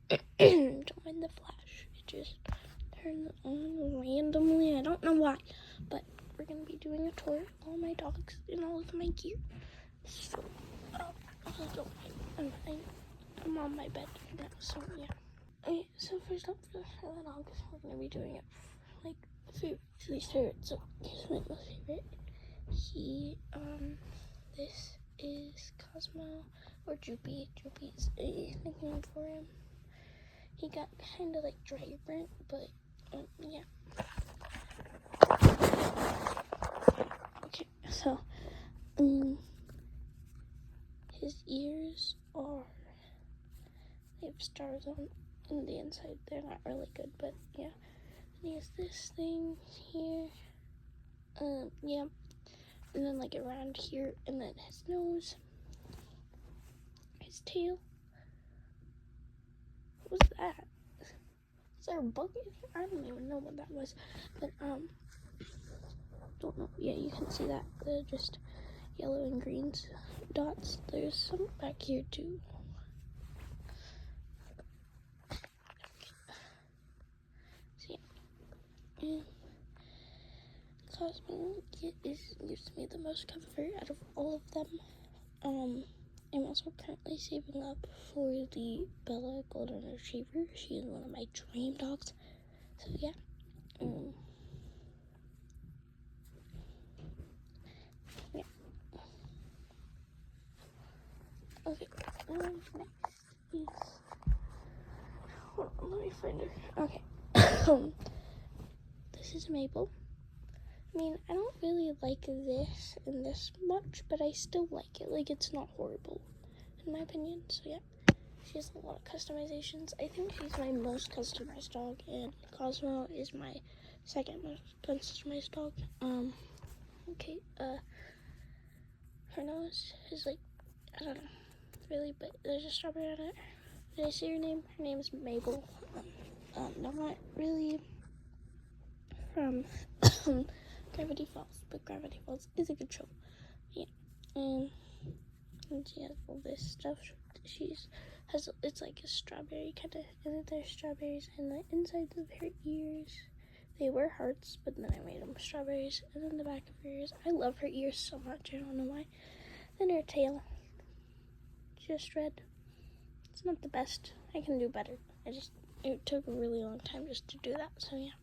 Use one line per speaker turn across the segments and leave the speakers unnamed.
Don't mind the flash. It just turned on randomly. I don't know why, but we're gonna be doing a tour of all my dogs and all of my gear. So, I'm on my bed now, so yeah. Okay, so first up for the dogs, we're gonna be doing it like least favorite. So here's my most favorite. This is Cosmo, or Droopy. Droopy's a nickname for him. He got kind of like dry burnt, but yeah. Okay, so his ears they have stars on the inside. They're not really good, but yeah. And he has this thing here. Yeah. And then like around here, and then his nose, his tail. What was that? Is there a bug in here? I don't even know what that was. But don't know. Yeah, you can see that. They're just yellow and green dots. There's some back here too. So yeah. And Cosmo gives me the most comfort out of all of them. I'm also currently saving up for the Bella Golden Retriever. She is one of my dream dogs. So yeah. Yeah. Okay. Next is. Hold on, let me find her. Okay. This is Mabel. I mean, I don't really like this and this much, but I still like it. Like, it's not horrible, in my opinion. So yeah. She has a lot of customizations. I think she's my most customized dog, and Cosmo is my second most customized dog. Okay, her nose is like, I don't know, really, but there's a strawberry on it. Did I say her name? Her name is Mabel. Not really from Gravity Falls, but Gravity Falls is a good show. Yeah, and she has all this stuff. It's like a strawberry kind of, and then there's strawberries in the insides of her ears. They were hearts, but then I made them strawberries, and then the back of her ears. I love her ears so much. I don't know why. Then her tail, just red. It's not the best. I can do better. It took a really long time just to do that. So yeah.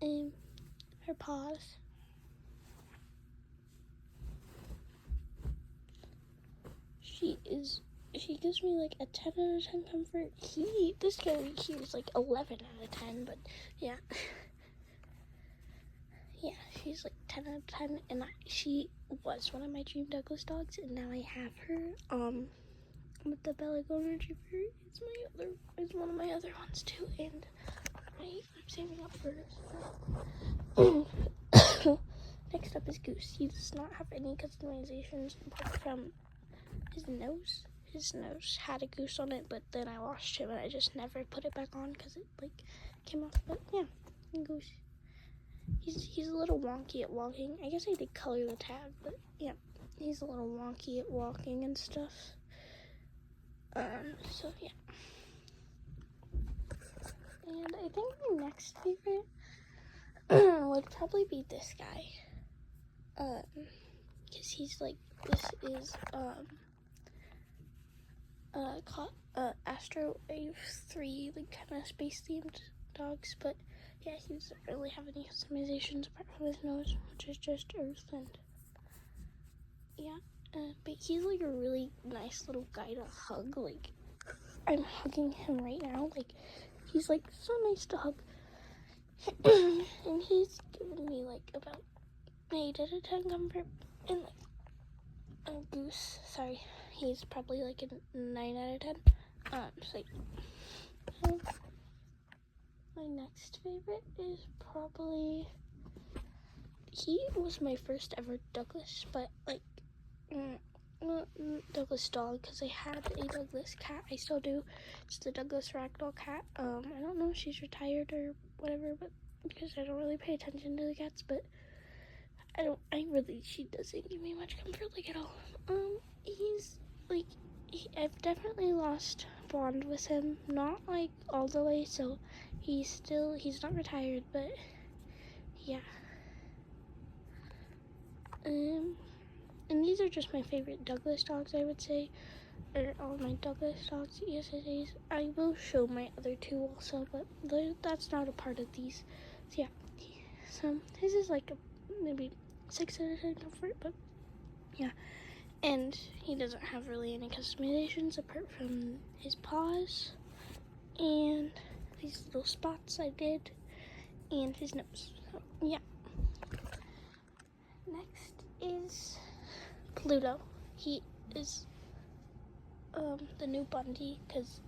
And her paws. She gives me like a 10 out of 10 comfort. This guy right here is like 11 out of 10, but yeah. Yeah, she's like 10 out of 10, and she was one of my dream Douglas dogs, and now I have her. With the Bella Golden Retriever is one of my other ones too, and I'm saving up for her. Next up is Goose. He does not have any customizations apart from his nose. His nose had a goose on it, but then I washed him and I just never put it back on because it like came off. But yeah, Goose. He's a little wonky at walking. I guess I did color the tag, but yeah, he's a little wonky at walking and stuff. So yeah. And I think my next favorite would probably be this guy. Because he's like, this is, Astro Wave 3, like, kind of space-themed dogs, but yeah, he doesn't really have any customizations apart from his nose, which is just Earth, and yeah, but he's like a really nice little guy to hug. Like, I'm hugging him right now, like, he's like so nice to hug. And he's given me like about 8 out of 10 comfort, and like Goose, sorry, he's probably like a 9 out of 10. So my next favorite is probably, he was my first ever Douglas, but like Douglas dog, because I had a Douglas cat. I still do. It's the Douglas Ragdoll cat. I don't know if she's retired or whatever, but because I don't really pay attention to the cats, but she doesn't give me much comfort, like, at all. He's like, I've definitely lost bond with him. Not like all the way, so he's not retired, but yeah. And these are just my favorite Douglas dogs, I would say. Or all my Douglas dogs, ESSAs. I will show my other two also, but that's not a part of these. So yeah, so his is like maybe 6 out of 10 comfort, but yeah. And he doesn't have really any customizations apart from his paws and these little spots I did and his nose. So yeah. Next is Pluto. He is the new Bundy, because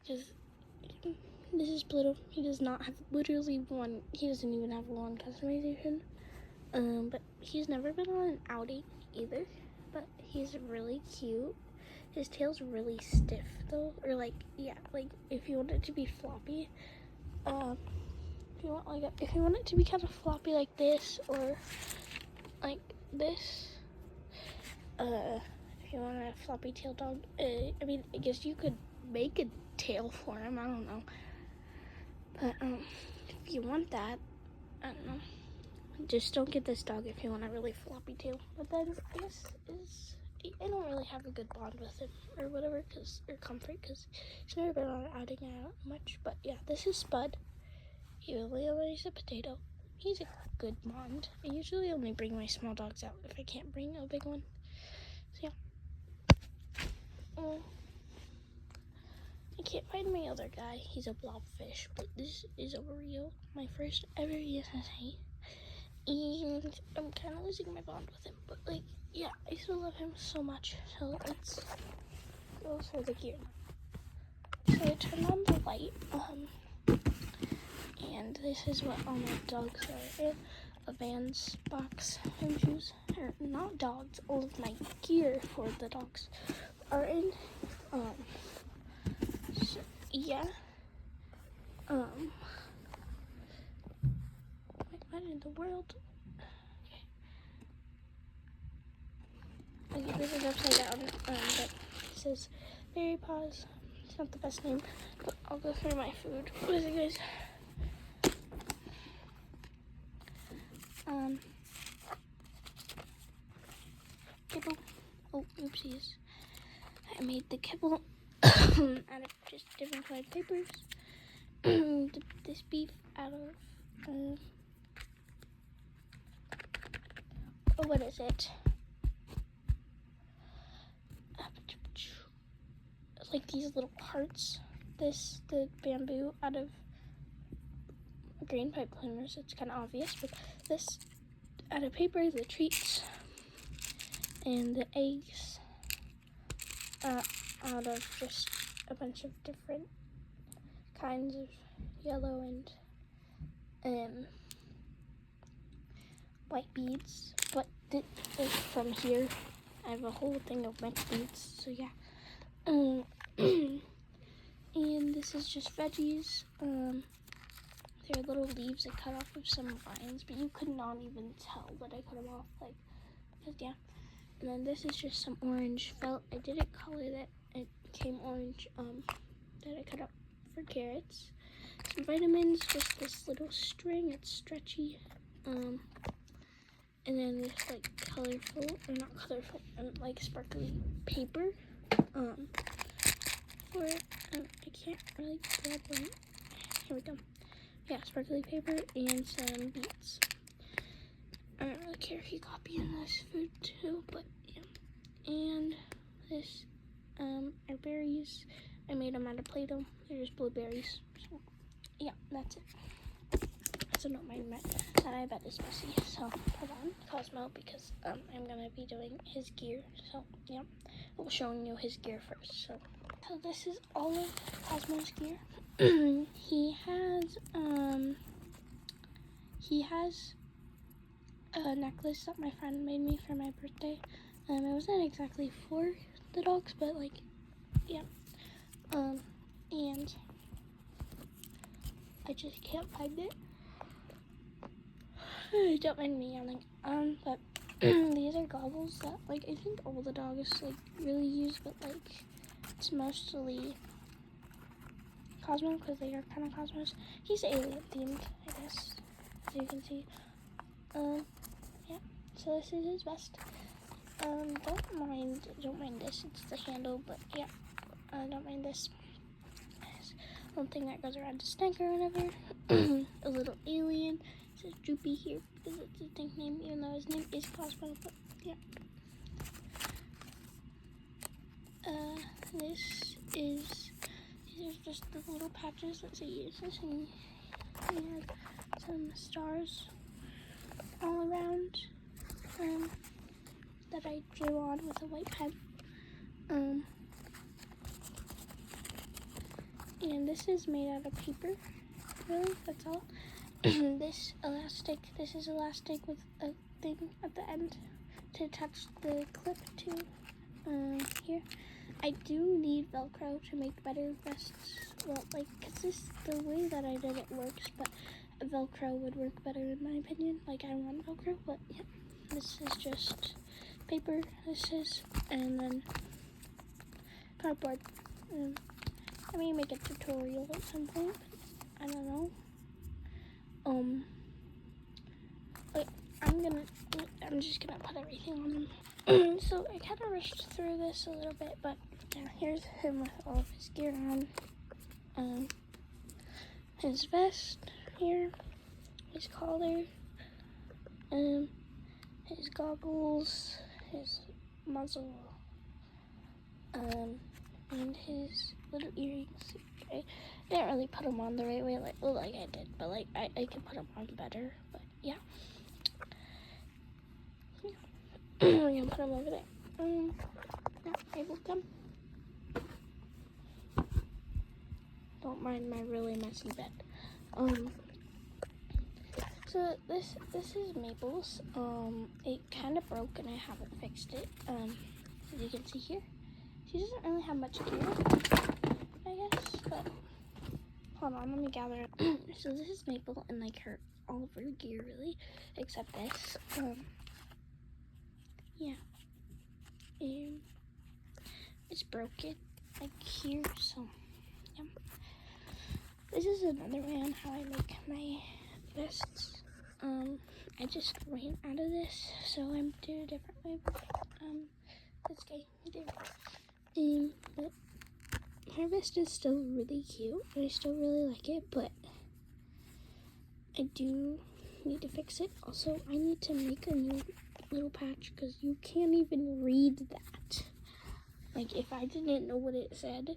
this is Pluto. He does not have he doesn't even have one customization. But he's never been on an outing either, but he's really cute. His tail's really stiff though, or like if you want it to be floppy, if you want it to be kind of floppy like this or like this, if you want a floppy tail dog, I mean, I guess you could make a tail for him, I don't know, but if you want that, I don't know, just don't get this dog if you want a really floppy tail. But then I guess I don't really have a good bond with him or whatever, or comfort, because he's never been on an outing out much. But yeah, this is Spud. He really likes a potato. He's a good bond. I usually only bring my small dogs out if I can't bring a big one. So yeah. I can't find my other guy. He's a blobfish, but this is a Rio, my first ever ESSA. And I'm kind of losing my bond with him, but like, yeah, I still love him so much. So let's go for the gear. So I turn on the light, and this is what all my dogs are in. A Vans box and shoes, or not dogs, all of my gear for the dogs are in. So, yeah. What in the world? Okay, this is upside down, but it says Fairy Paws. It's not the best name, but I'll go through my food with you guys. Kibble. Oh, oopsies. I made the kibble out of just different colored papers. This beef out of, what is it? Like these little hearts. The bamboo out of green pipe cleaners. It's kind of obvious, but this out of paper, the treats, and the eggs out of just a bunch of different kinds of yellow and white beads. But from here, I have a whole thing of mixed beads. So yeah. And this is just veggies. They're little leaves I cut off of some vines, but you could not even tell that I cut them off, like, cause yeah. And then this is just some orange felt. I didn't color that. It came orange, that I cut up for carrots. Some vitamins, just this little string, it's stretchy. And then this like colorful, or not colorful, like sparkly paper. I can't really grab one. Here we go. Yeah, sparkly paper and some beets. I don't really care if you copy in this food too, but yeah. And this are berries. I made them out of Play-Doh. They're just blueberries. So yeah, that's it. So don't mind that I bet is messy. So hold on, Cosmo, because I'm gonna be doing his gear. So yeah, we'll showing you his gear first. So this is all of Cosmo's gear. He has a necklace that my friend made me for my birthday. It wasn't exactly for the dogs, but like, yeah. And I just can't find it. Don't mind me yelling. But these are goggles that, like, I think all the dogs like really use, but like it's mostly Cosmo, because they are kind of Cosmos. He's alien themed, I guess, as you can see. Yeah, so this is his vest. Don't mind this, it's the handle, but yeah, don't mind this. There's one thing that goes around his neck or whatever. A little alien. It says Droopy here because it's his nickname, even though his name is Cosmo, but yeah. These are just the little patches that say uses, and he has some stars all around, that I drew on with a white pen. And this is made out of paper, really, that's all. This is elastic with a thing at the end to attach the clip to here. I do need Velcro to make better vests. Well, like, cause the way that I did it works, but Velcro would work better in my opinion. Like, I want Velcro, but yeah, this is just paper. And then cardboard. I may make a tutorial at some point. I don't know. I'm just gonna put everything on him. So I kind of rushed through this a little bit, but yeah, here's him with all of his gear on. His vest here, his collar, his goggles, his muzzle, and his little earrings. I didn't really put them on the right way, like I did, but like I could put them on better. But yeah. We're gonna put them over there. Yeah, Mabel, come. Don't mind my really messy bed. So this is Mabel's. It kind of broke and I haven't fixed it. As you can see here, she doesn't really have much gear, I guess. But hold on, let me gather it. So this is Mabel and like all of her gear really, except this. Yeah. And it's broken like here, so yeah. This is another way on how I make my vests. I just ran out of this, so I'm doing a different way. This guy did. But her vest is still really cute, and I still really like it, but I do need to fix it. Also, I need to make a new little patch because you can't even read that. Like, if I didn't know what it said,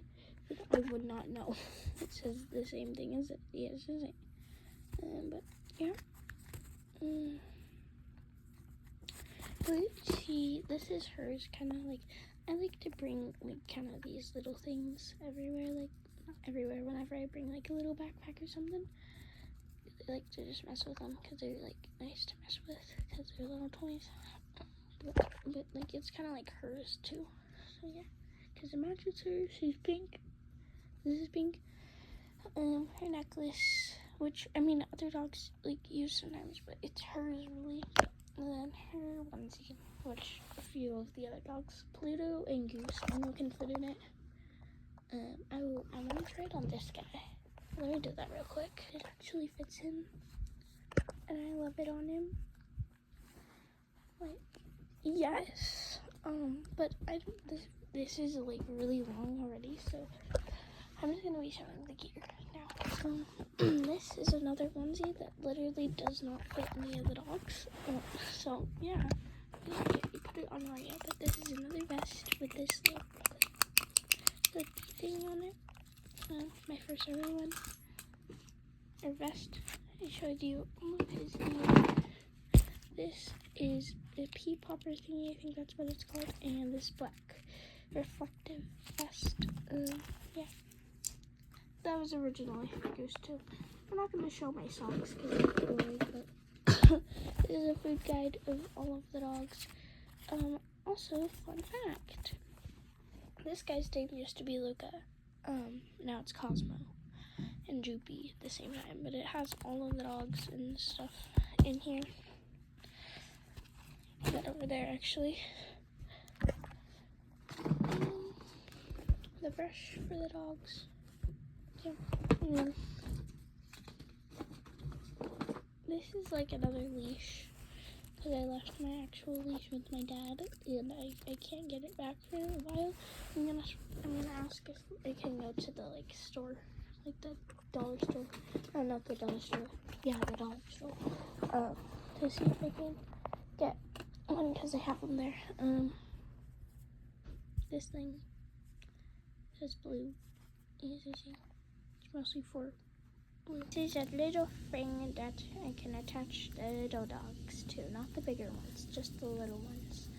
I would not know. It says the same thing as it. Yeah, it's the same. But yeah. See, this is hers. Kind of like, I like to bring like kind of these little things everywhere. Like, not everywhere. Whenever I bring like a little backpack or something, I like to just mess with them because they're like nice to mess with because they're little toys. But like it's kind of like hers too. So yeah, because it matches her. She's pink. This is pink. Her necklace, which I mean other dogs like use sometimes, but it's hers really. And then her onesie, which a few of the other dogs, Pluto and Goose, I know can fit in it. I want to try it on this guy. Let me do that real quick. It actually fits him, and I love it on him. Like, yes. But I don't. This is like really long already, so I'm just gonna be showing the gear now. So this is another onesie that literally does not fit any of the dogs. So yeah, you put it on Mario. But this is another vest with this little thing on it. My first ever one. Or vest. I showed you all of his gear. This is a pea popper thingy, I think that's what it's called, and this black reflective vest. Yeah. That was originally for Goose too. I'm not going to show my socks because they're boring, but this is a food guide of all of the dogs. Also, fun fact. This guy's name used to be Luca. Now it's Cosmo and Droopy at the same time, but it has all of the dogs and stuff in here. Put that over there actually. the brush for the dogs. Yeah. And then this is like another leash because I left my actual leash with my dad and I can't get it back for a while. I'm gonna ask if I can go to the like store, like the dollar store. Oh, not the dollar store. Yeah, the dollar store. To see if I can get one because I have them there. This thing says blue. It's mostly for blue. This is a little thing that I can attach the little dogs to, not the bigger ones, just the little ones.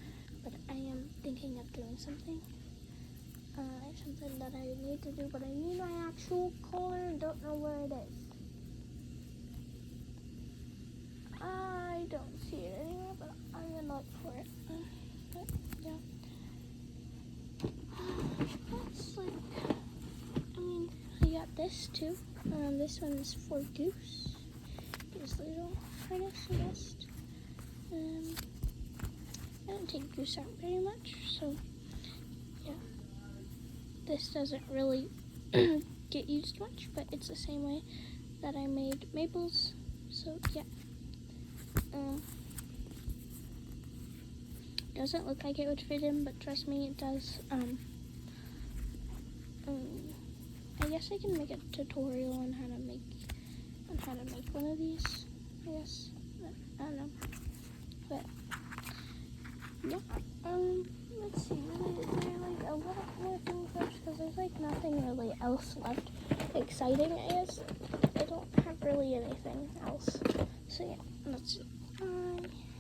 But I am thinking of doing something. Something that I need to do, but I need my actual collar and don't know where it is. I don't see it anywhere, but I'm gonna look for it. But yeah. That's like, I got this too. This one's for Goose. His little harness, I guess. I don't take Goose out very much, so yeah. This doesn't really get used much, but it's the same way that I made Mabel's. So yeah. Doesn't look like it would fit in, but trust me, it does. I guess I can make a tutorial on how to make one of these. I guess I don't know, but yeah. Let's see. Is there like a lot more things left? Because there's like nothing really else left exciting. I guess I don't have really anything else. So yeah, let's see.